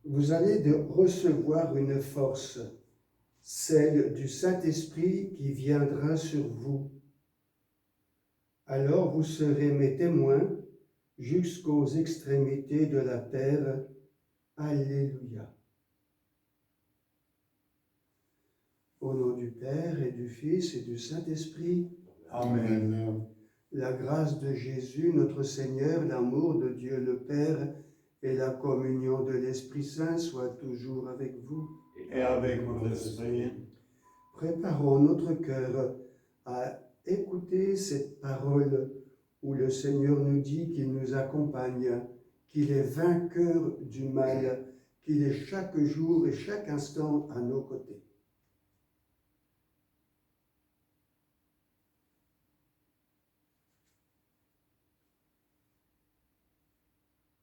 Vous allez recevoir une force, celle du Saint-Esprit qui viendra sur vous. Alors vous serez mes témoins jusqu'aux extrémités de la terre. Alléluia. Au nom du Père et du Fils et du Saint-Esprit. Amen. La grâce de Jésus, notre Seigneur, l'amour de Dieu le Père et la communion de l'Esprit Saint soient toujours avec vous. Et avec votre esprit. Préparons notre cœur à écouter cette parole où le Seigneur nous dit qu'il nous accompagne, qu'il est vainqueur du mal, qu'il est chaque jour et chaque instant à nos côtés.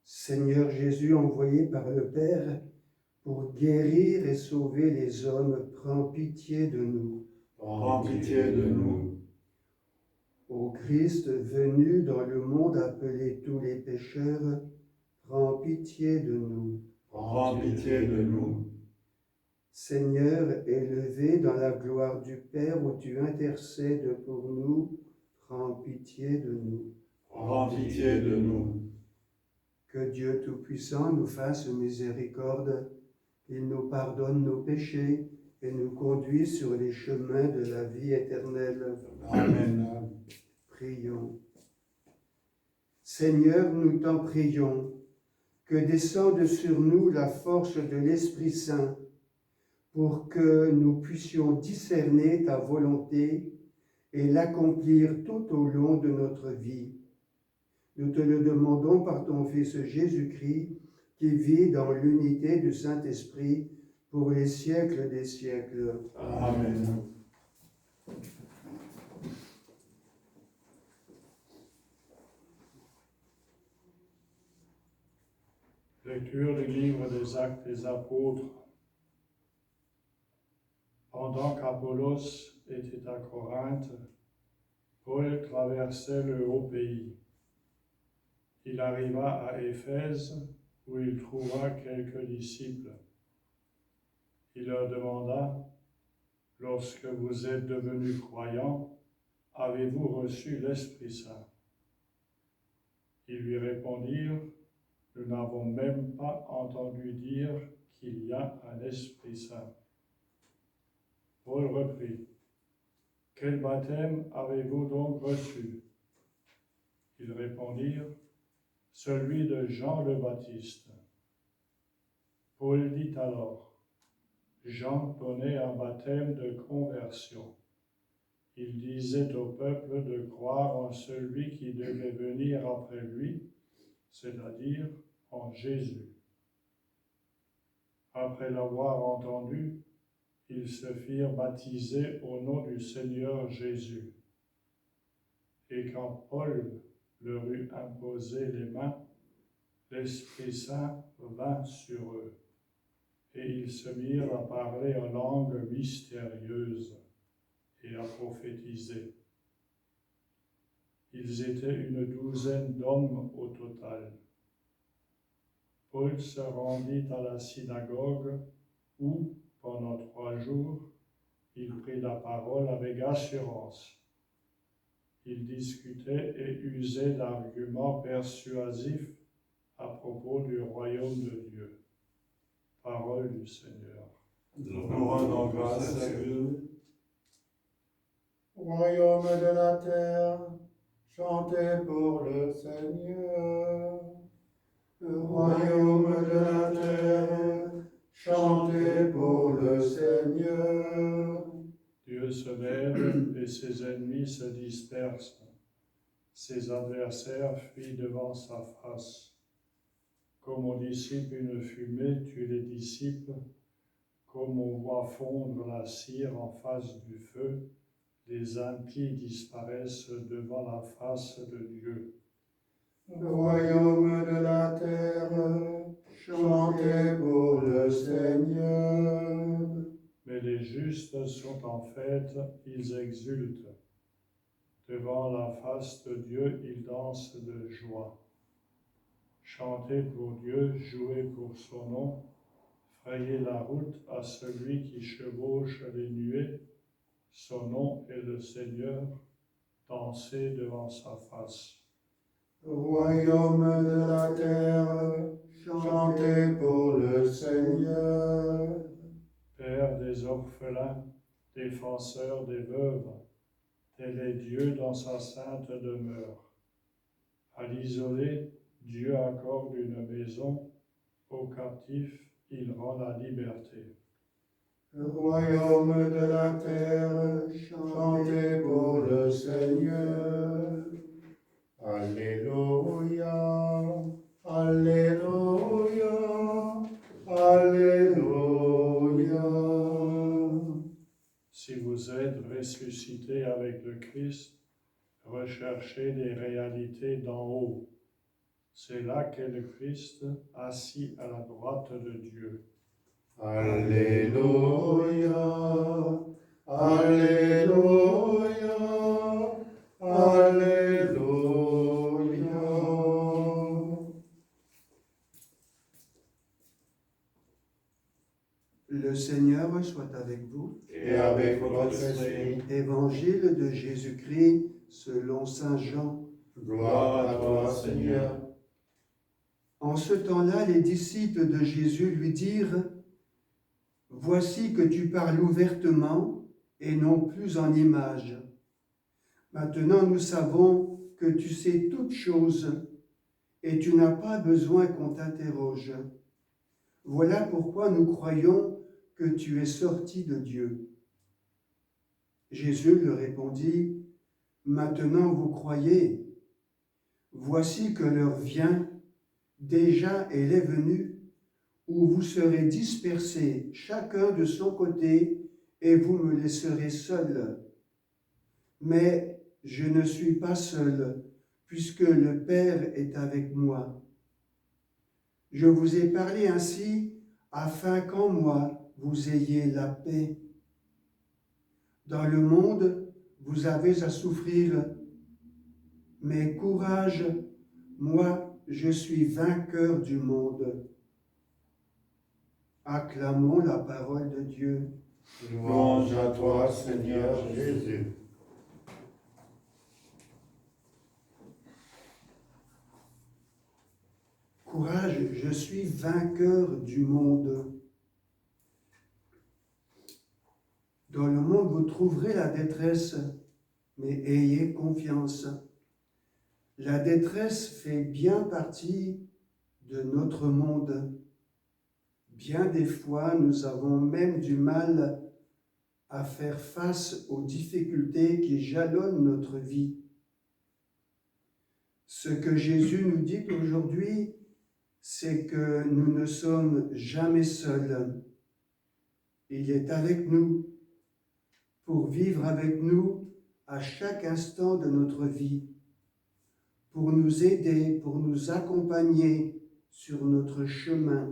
Seigneur Jésus, envoyé par le Père pour guérir et sauver les hommes, prends pitié de nous. Prends pitié de nous. Ô Christ, venu dans le monde appeler tous les pécheurs, prends pitié de nous. Prends pitié de nous. Seigneur, élevé dans la gloire du Père où tu intercèdes pour nous, prends pitié de nous. Prends pitié de nous. Que Dieu Tout-Puissant nous fasse miséricorde, qu'il nous pardonne nos péchés et nous conduise sur les chemins de la vie éternelle. Amen. Prions. Seigneur, nous t'en prions, que descende sur nous la force de l'Esprit Saint, pour que nous puissions discerner ta volonté et l'accomplir tout au long de notre vie. Nous te le demandons par ton Fils Jésus-Christ, qui vit dans l'unité du Saint-Esprit pour les siècles des siècles. Amen. Lecture du livre des Actes des Apôtres. Pendant qu'Apollos était à Corinthe, Paul traversait le haut pays. Il arriva à Éphèse, où il trouva quelques disciples. Il leur demanda, « Lorsque vous êtes devenus croyants, avez-vous reçu l'Esprit Saint ?» Ils lui répondirent, « Nous n'avons même pas entendu dire qu'il y a un Esprit Saint. » Paul reprit, « Quel baptême avez-vous donc reçu ?» Ils répondirent, « Celui de Jean le Baptiste. » Paul dit alors, « Jean donnait un baptême de conversion. Il disait au peuple de croire en celui qui devait venir après lui, c'est-à-dire en Jésus. » Après l'avoir entendu, ils se firent baptiser au nom du Seigneur Jésus. Et quand Paul leur eut imposé les mains, l'Esprit Saint vint sur eux, et ils se mirent à parler en langue mystérieuse et à prophétiser. Ils étaient une douzaine d'hommes au total. Paul se rendit à la synagogue où, pendant 3 jours, il prit la parole avec assurance. Il discutait et usait d'arguments persuasifs à propos du royaume de Dieu. Parole du Seigneur. Nous rendons grâce à Dieu. Royaume de la terre, chantez pour le Seigneur. Le royaume de la terre, chantez pour le Seigneur. Dieu se lève et ses ennemis se dispersent. Ses adversaires fuient devant sa face. Comme on dissipe une fumée, tu les dissipes. Comme on voit fondre la cire en face du feu, les impies disparaissent devant la face de Dieu. Royaume de la terre, chantez pour le Seigneur. Mais les justes sont en fête, ils exultent. Devant la face de Dieu, ils dansent de joie. Chantez pour Dieu, jouez pour son nom, frayez la route à celui qui chevauche les nuées. Son nom est le Seigneur, dansez devant sa face. Royaume de la terre, chantez pour le Seigneur. Père des orphelins, défenseur des veuves, tel est Dieu dans sa sainte demeure. À l'isolé, Dieu accorde une maison, aux captifs, il rend la liberté. Royaume de la terre, chantez pour le Seigneur. Alléluia, Alléluia, Alléluia. Si vous êtes ressuscité avec le Christ, recherchez les réalités d'en haut. C'est là qu'est le Christ, assis à la droite de Dieu. Alléluia, Alléluia, Alléluia. Le Seigneur soit avec vous. Et avec votre esprit, Évangile de Jésus-Christ selon saint Jean. gloire à toi, Seigneur. En ce temps-là, les disciples de Jésus lui dirent : « Voici que tu parles ouvertement et non plus en images. Maintenant, nous savons que tu sais toutes choses et tu n'as pas besoin qu'on t'interroge. Voilà pourquoi nous croyons que tu es sorti de Dieu. » Jésus leur répondit : « Maintenant vous croyez. Voici que l'heure vient, déjà elle est venue, où vous serez dispersés chacun de son côté et vous me laisserez seul. Mais je ne suis pas seul, puisque le Père est avec moi. Je vous ai parlé ainsi afin qu'en moi vous ayez la paix. Dans le monde, vous avez à souffrir, mais courage, moi je suis vainqueur du monde. » Acclamons la parole de Dieu. Louange à toi, Seigneur Jésus. Courage, je suis vainqueur du monde. Dans le monde, vous trouverez la détresse, mais ayez confiance. La détresse fait bien partie de notre monde. Bien des fois, nous avons même du mal à faire face aux difficultés qui jalonnent notre vie. Ce que Jésus nous dit aujourd'hui, c'est que nous ne sommes jamais seuls. Il est avec nous pour vivre avec nous à chaque instant de notre vie, pour nous aider, pour nous accompagner sur notre chemin,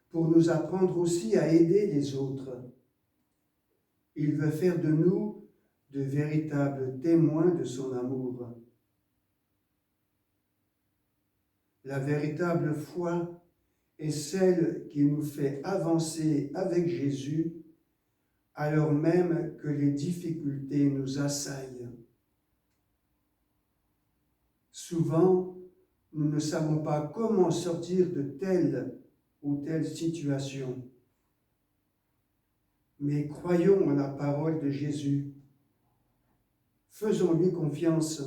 pour nous apprendre aussi à aider les autres. Il veut faire de nous de véritables témoins de son amour. La véritable foi est celle qui nous fait avancer avec Jésus alors même que les difficultés nous assaillent. Souvent, nous ne savons pas comment sortir de telle ou telle situation. Mais croyons en la parole de Jésus. Faisons-lui confiance.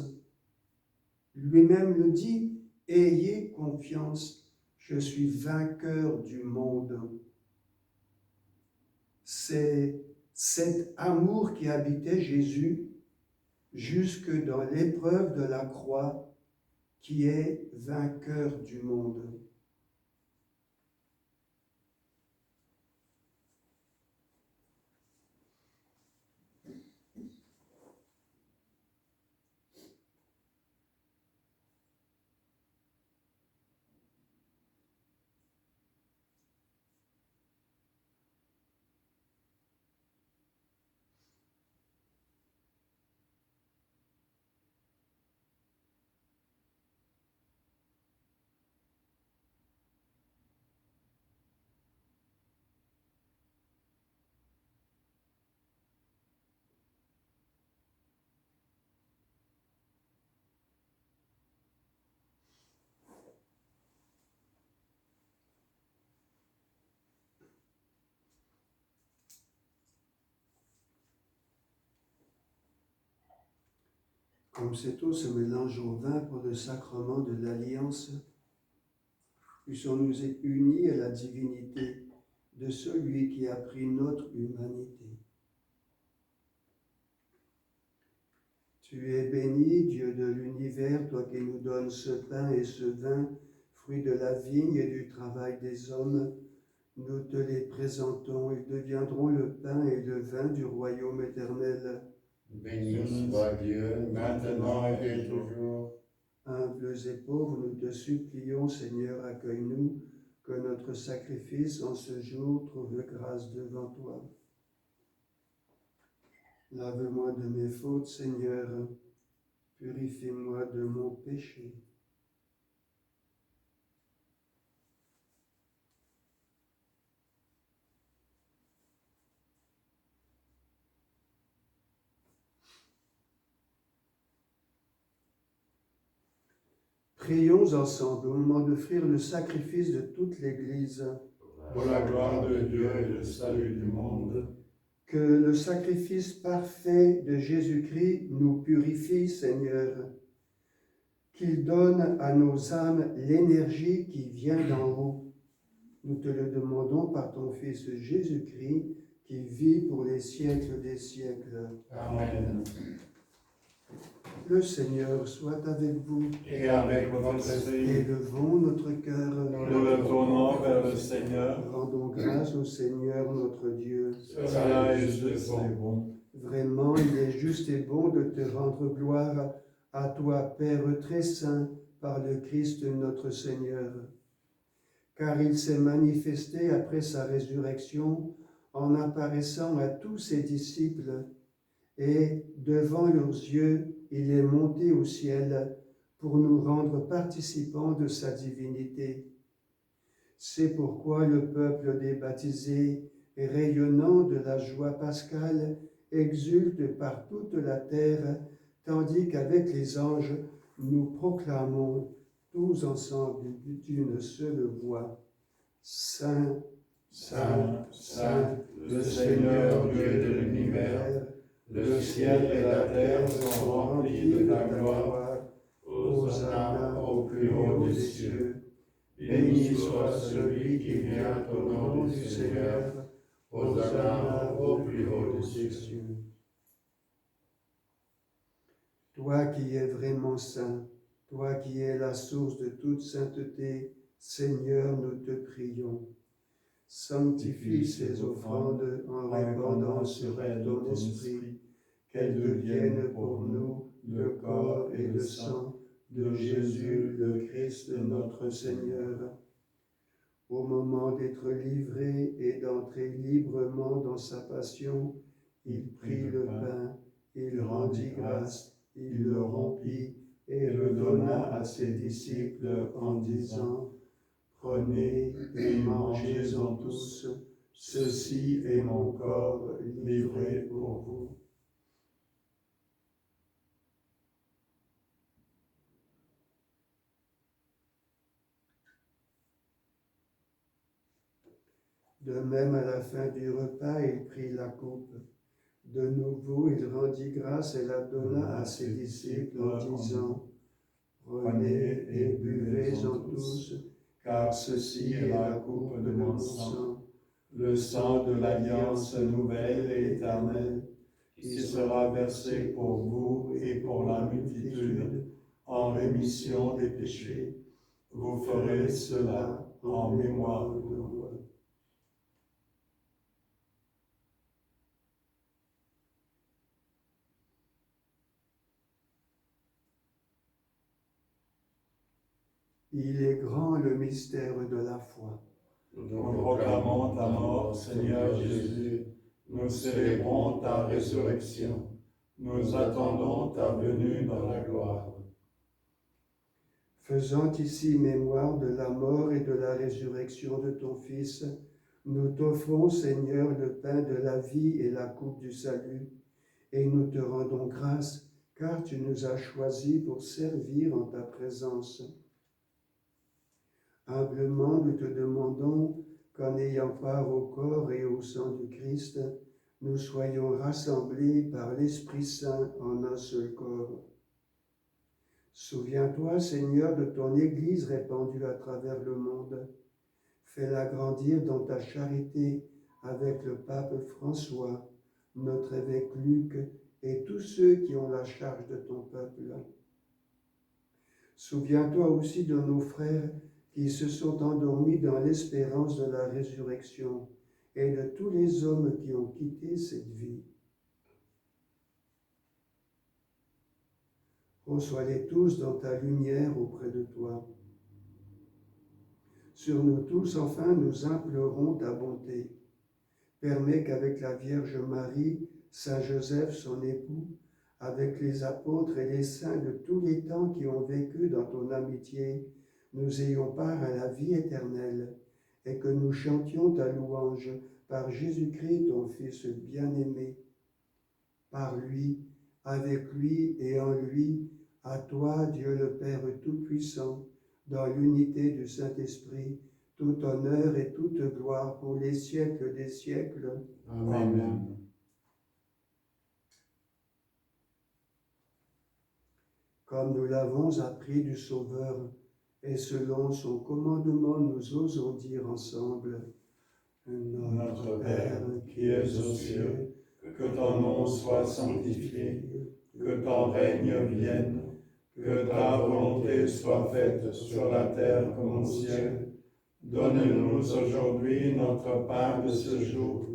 Lui-même le dit, « Ayez confiance, je suis vainqueur du monde. » C'est cet amour qui habitait Jésus jusque dans l'épreuve de la croix qui est vainqueur du monde. Comme cette eau se mélange au vin pour le sacrement de l'alliance, puissions-nous être unis à la divinité de celui qui a pris notre humanité. Tu es béni, Dieu de l'univers, toi qui nous donnes ce pain et ce vin, fruit de la vigne et du travail des hommes. Nous te les présentons, ils deviendront le pain et le vin du royaume éternel. Béni soit Dieu, maintenant et toujours. Humbles et pauvres, nous te supplions, Seigneur, accueille-nous, que notre sacrifice en ce jour trouve grâce devant toi. Lave-moi de mes fautes, Seigneur, purifie-moi de mon péché. Prions ensemble au moment d'offrir le sacrifice de toute l'Église. Pour la gloire de Dieu et le salut du monde. Que le sacrifice parfait de Jésus-Christ nous purifie, Seigneur. Qu'il donne à nos âmes l'énergie qui vient d'en haut. Nous te le demandons par ton Fils Jésus-Christ, qui vit pour les siècles des siècles. Amen. Le Seigneur soit avec vous. Et avec votre esprit, Élevons notre cœur. nous le tournons vers le Seigneur. Rendons grâce au Seigneur notre Dieu. Cela est juste et bon. Vraiment, il est juste et bon de te rendre gloire à toi, Père très saint, par le Christ notre Seigneur. Car il s'est manifesté après sa résurrection en apparaissant à tous ses disciples, et devant leurs yeux, il est monté au ciel pour nous rendre participants de sa divinité. C'est pourquoi le peuple des baptisés, rayonnant de la joie pascale, exulte par toute la terre, tandis qu'avec les anges, nous proclamons tous ensemble d'une seule voix. Saint, Saint, Saint, le Seigneur Dieu de l'univers, le ciel et la terre sont remplis de ta gloire. Hosanna au plus haut des cieux. Béni soit celui qui vient au nom du Seigneur. Hosanna au plus haut des cieux. Toi qui es vraiment saint, toi qui es la source de toute sainteté, Seigneur, nous te prions. Sanctifie ces offrandes en répandant sur elles ton esprit, qu'elles deviennent pour nous le corps et le sang de Jésus, le Christ, notre Seigneur. Au moment d'être livré et d'entrer librement dans sa passion, il prit le pain, il rendit grâce, il le rompit et le donna à ses disciples en disant: Prenez et mangez-en tous, ceci est mon corps livré pour vous. De même, à la fin du repas, il prit la coupe. De nouveau, il rendit grâce et la donna à ses disciples en disant: Prenez et buvez-en tous, car ceci est la coupe de mon sang, Le sang de l'alliance nouvelle et éternelle, qui sera versé pour vous et pour la multitude en rémission des péchés. Vous ferez cela en mémoire de moi. Il est grand le mystère de la foi. Nous proclamons ta mort, Seigneur Jésus. Nous célébrons ta résurrection. Nous attendons ta venue dans la gloire. Faisant ici mémoire de la mort et de la résurrection de ton Fils, nous t'offrons, Seigneur, le pain de la vie et la coupe du salut, et nous te rendons grâce, car tu nous as choisis pour servir en ta présence. Humblement, nous te demandons qu'en ayant part au corps et au sang du Christ, nous soyons rassemblés par l'Esprit Saint en un seul corps. Souviens-toi, Seigneur, de ton Église répandue à travers le monde. Fais-la grandir dans ta charité avec le pape François, notre évêque Luc et tous ceux qui ont la charge de ton peuple. Souviens-toi aussi de nos frères qui se sont endormis dans l'espérance de la résurrection et de tous les hommes qui ont quitté cette vie. Reçois-les tous dans ta lumière auprès de toi. Sur nous tous, enfin, nous implorons ta bonté. Permets qu'avec la Vierge Marie, Saint Joseph, son époux, avec les apôtres et les saints de tous les temps qui ont vécu dans ton amitié, nous ayons part à la vie éternelle et que nous chantions ta louange par Jésus-Christ, ton Fils bien-aimé. Par lui, avec lui et en lui, à toi, Dieu le Père Tout-Puissant, dans l'unité du Saint-Esprit, tout honneur et toute gloire pour les siècles des siècles. Amen. Comme nous l'avons appris du Sauveur, et selon son commandement, nous osons dire ensemble, Notre Père, qui es aux cieux, que ton nom soit sanctifié, que ton règne vienne, que ta volonté soit faite sur la terre comme au ciel. Donne-nous aujourd'hui notre pain de ce jour.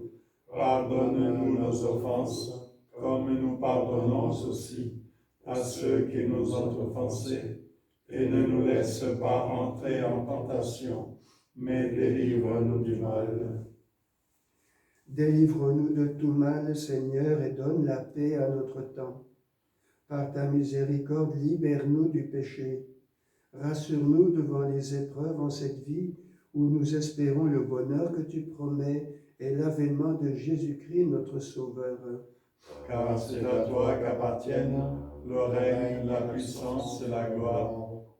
Pardonne-nous nos offenses, comme nous pardonnons aussi à ceux qui nous ont offensés. Et ne nous laisse pas entrer en tentation, mais délivre-nous du mal. Délivre-nous de tout mal, Seigneur, et donne la paix à notre temps. Par ta miséricorde, libère-nous du péché. Rassure-nous devant les épreuves en cette vie où nous espérons le bonheur que tu promets et l'avènement de Jésus-Christ, notre Sauveur. Car c'est à toi qu'appartiennent le règne, la puissance et la gloire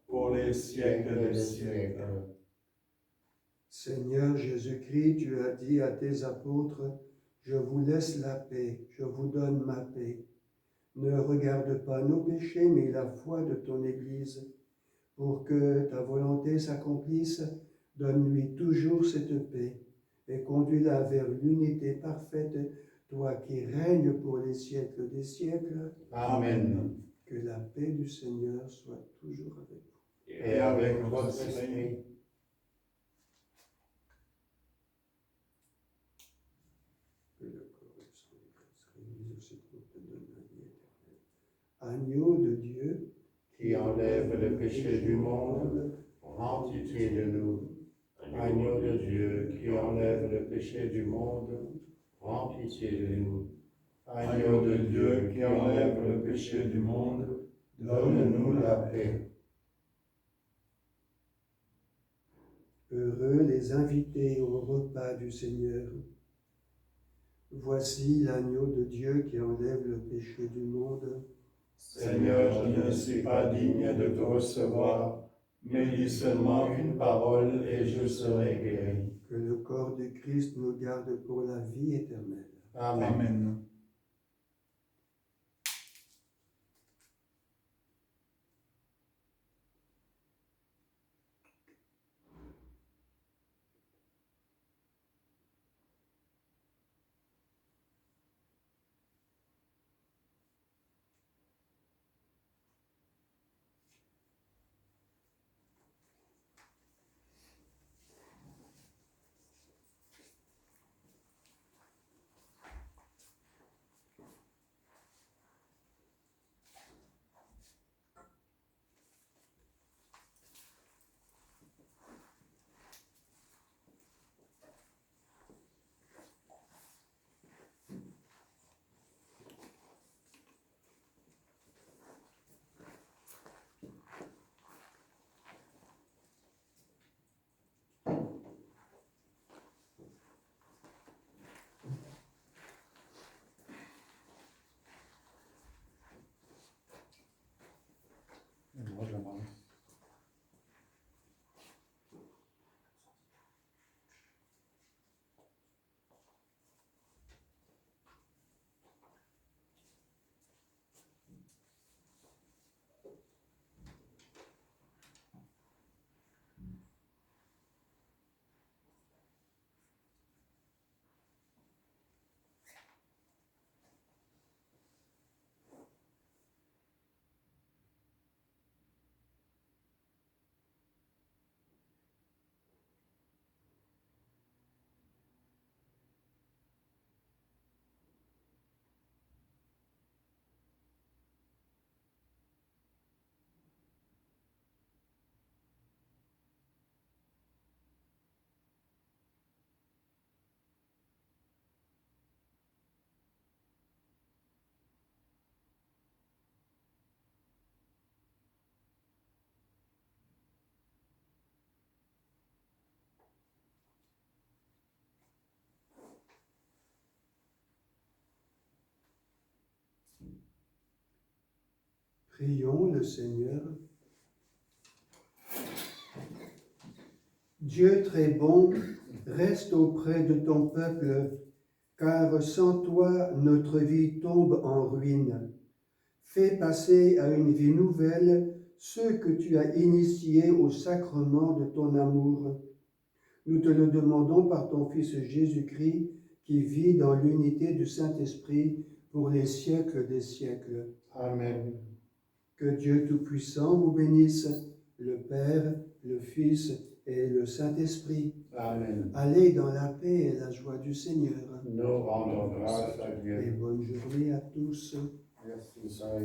pour les siècles des siècles. Seigneur Jésus-Christ, tu as dit à tes apôtres, « Je vous laisse la paix, je vous donne ma paix. Ne regarde pas nos péchés, mais la foi de ton Église. Pour que ta volonté s'accomplisse, donne-lui toujours cette paix et conduis-la vers l'unité parfaite, toi qui règnes pour les siècles des siècles. Amen. Que la paix du Seigneur soit toujours avec vous. Et avec votre esprit. Que le corps et le sang du Christ réunis au secours te donne la vie éternelle. Agneau de Dieu, Qui enlève le péché du monde, prends pitié de nous. Agneau de Dieu, qui enlève le péché du monde, prends pitié de nous. Agneau de Dieu, qui enlève le péché du monde, donne-nous la paix. heureux les invités au repas du Seigneur. Voici l'agneau de Dieu qui enlève le péché du monde. Seigneur, je ne suis pas digne de te recevoir, mais dis seulement une parole et je serai guéri. Que le corps du Christ nous garde pour la vie éternelle. Amen. Prions le Seigneur. Dieu très bon, reste auprès de ton peuple, car sans toi, notre vie tombe en ruine. Fais passer à une vie nouvelle ceux que tu as initiés au sacrement de ton amour. Nous te le demandons par ton Fils Jésus-Christ, qui vit dans l'unité du Saint-Esprit pour les siècles des siècles. Amen. Que Dieu Tout-Puissant vous bénisse, le Père, le Fils et le Saint-Esprit. Amen. Allez dans la paix et la joie du Seigneur. Nous rendons grâce à Et Dieu. bonne journée à tous. Merci, Saint.